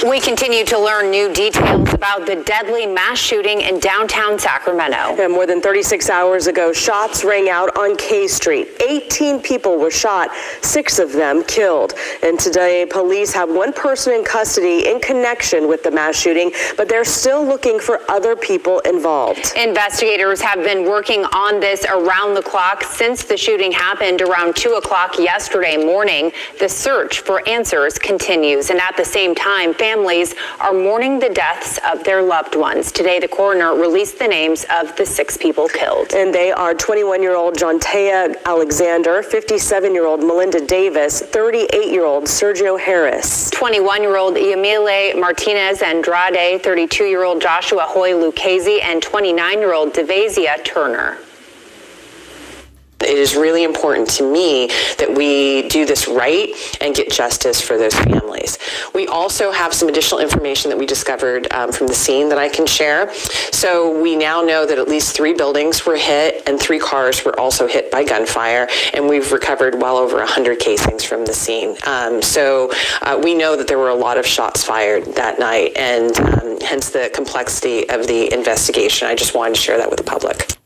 We continue to learn new details about the deadly mass shooting in downtown Sacramento. And more than 36 hours ago, shots rang out on K Street. 18 people were shot, 6 of them killed. And today, police have one person in custody in connection with the mass shooting, but they're still looking for other people involved. Investigators have been working on this around the clock since the shooting happened around 2 o'clock yesterday morning. The search for answers continues, and at the same time, families are mourning the deaths of their loved ones. Today, the coroner released the names of the 6 people killed. And they are 21-year-old Jontea Alexander, 57-year-old Melinda Davis, 38-year-old Sergio Harris, 21-year-old Yamile Martinez Andrade, 32-year-old Joshua Hoy Lucchese, and 29-year-old Devasia Turner. It is really important to me that we do this right and get justice for those families. We also have some additional information that we discovered from the scene that I can share. So we now know that at least 3 buildings were hit and 3 cars were also hit by gunfire, and we've recovered well over 100 casings from the scene. So we know that there were a lot of shots fired that night, and hence the complexity of the investigation. I just wanted to share that with the public.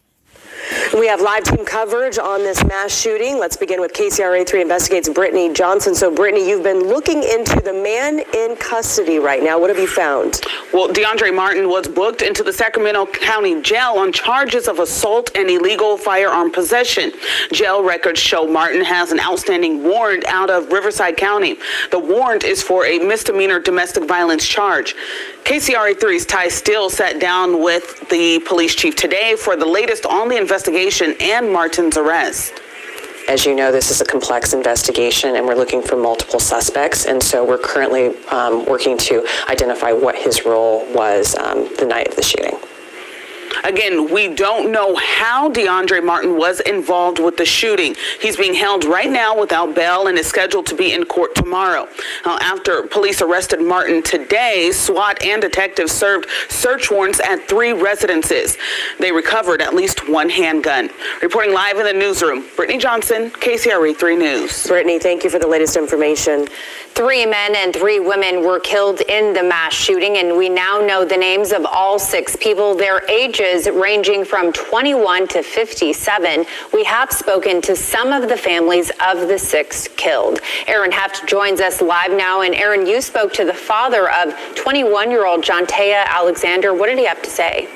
We have live team coverage on this mass shooting. Let's begin with KCRA 3 Investigates Brittany Johnson. So, Brittany, you've been looking into the man in custody right now. What have you found? Well, DeAndre Martin was booked into the Sacramento County Jail on charges of assault and illegal firearm possession. Jail records show Martin has an outstanding warrant out of Riverside County. The warrant is for a misdemeanor domestic violence charge. KCRA 3's Ty Steele sat down with the police chief today for the latest on the investigation and Martin's arrest. As you know, this is a complex investigation, and we're looking for multiple suspects, and so we're currently working to identify what his role was the night of the shooting. Again, we don't know how DeAndre Martin was involved with the shooting. He's being held right now without bail and is scheduled to be in court tomorrow. After police arrested Martin today, SWAT and detectives served search warrants at 3 residences. They recovered at least 1 handgun. Reporting live in the newsroom, Brittany Johnson, KCRA 3 News. Brittany, thank you for the latest information. 3 men and 3 women were killed in the mass shooting, and we now know the names of all 6 people, their ages ranging from 21 to 57. We have spoken to some of the families of the 6 killed. Aaron Heft joins us live now. And Aaron, you spoke to the father of 21-year-old Jontea Alexander. What did he have to say?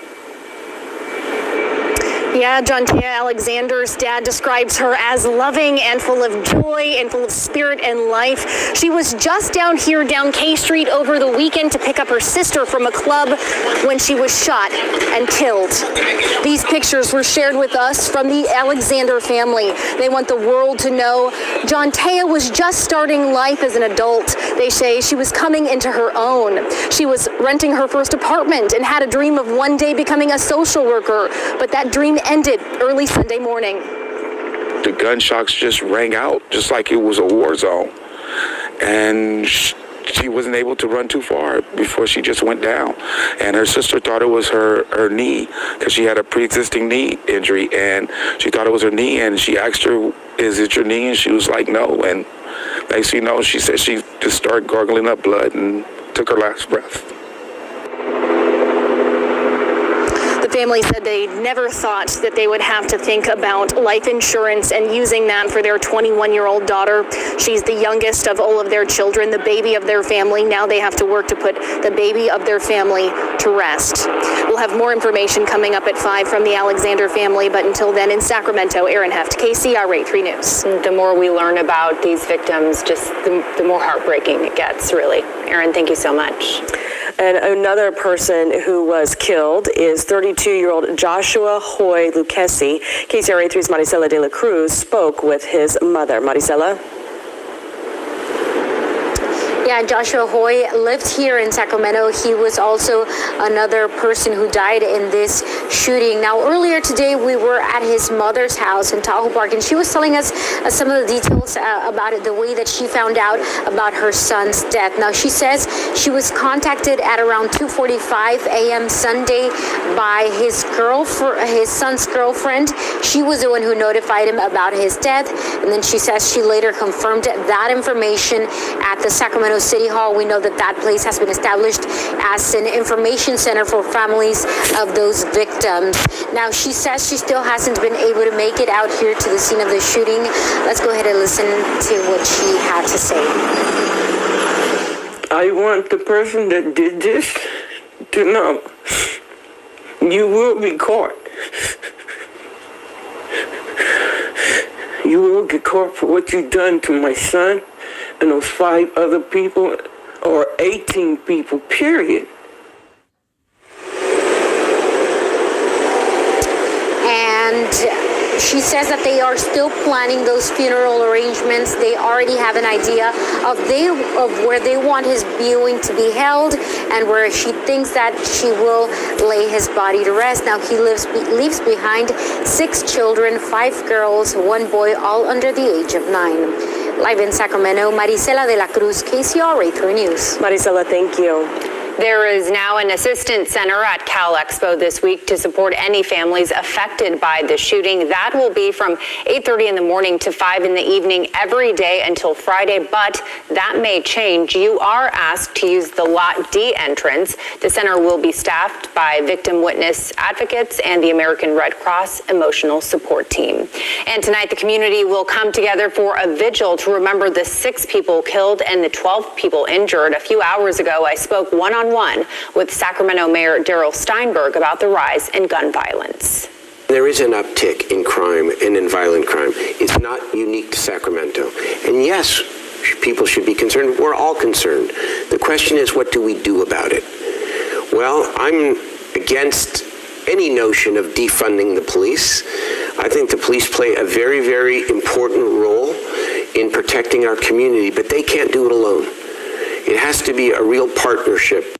Yeah, Jontea Alexander's dad describes her as loving and full of joy and full of spirit and life. She was just down here down K Street over the weekend to pick up her sister from a club when she was shot and killed. These pictures were shared with us from the Alexander family. They want the world to know Jontea was just starting life as an adult. They say she was coming into her own. She was renting her first apartment and had a dream of one day becoming a social worker, but that dream ended early Sunday morning. The gunshots just rang out, just like it was a war zone. And she wasn't able to run too far before she just went down. And her sister thought it was her knee, because she had a pre-existing knee injury, and she thought it was her knee, and she asked her, "Is it your knee?" And she was like, "No." And next thing you know, she said she just started gargling up blood and took her last breath. The family said they never thought that they would have to think about life insurance and using that for their 21-year-old daughter. She's the youngest of all of their children, the baby of their family. Now they have to work to put the baby of their family to rest. We'll have more information coming up at 5 from the Alexander family, but until then, in Sacramento, Aaron Heft, KCRA 3 News. The more we learn about these victims, just the more heartbreaking it gets, really. Aaron, thank you so much. And another person who was killed is 32-year-old Joshua Hoy Lucchese. KCRA 3's Maricela de la Cruz spoke with his mother. Maricela? Yeah, Joshua Hoy lived here in Sacramento. He was also another person who died in this shooting. Now, earlier today, we were at his mother's house in Tahoe Park, and she was telling us some of the details about it, the way that she found out about her son's death. Now, she says she was contacted at around 2:45 a.m. Sunday by his son's girlfriend. She was the one who notified him about his death, and then she says she later confirmed that information at the Sacramento City Hall. We know that that place has been established as an information center for families of those victims. Now, she says she still hasn't been able to make it out here to the scene of the shooting. Let's go ahead and listen to what she had to say. I want the person that did this to know you will be caught. You will get caught for what you've done to my son and those 5 other people, or 18 people, period. And she says that they are still planning those funeral arrangements. They already have an idea of where they want his viewing to be held and where she thinks that she will lay his body to rest. Now, he leaves behind 6 children, 5 girls, 1 boy, all under the age of 9. Live in Sacramento, Marisela de la Cruz, KCRA 3 News. Marisela, thank you. There is now an assistance center at Cal Expo this week to support any families affected by the shooting. That will be from 8:30 in the morning to 5 in the evening every day until Friday, but that may change. You are asked to use the Lot D entrance. The center will be staffed by victim witness advocates and the American Red Cross emotional support team. And tonight, the community will come together for a vigil to remember the 6 people killed and the 12 people injured. A few hours ago, I spoke one-on-one with Sacramento Mayor Darrell Steinberg about the rise in gun violence. There is an uptick in crime and in violent crime. It's not unique to Sacramento. And yes, people should be concerned. We're all concerned. The question is, what do we do about it? Well, I'm against any notion of defunding the police. I think the police play a very, very important role in protecting our community, but they can't do it alone. It has to be a real partnership.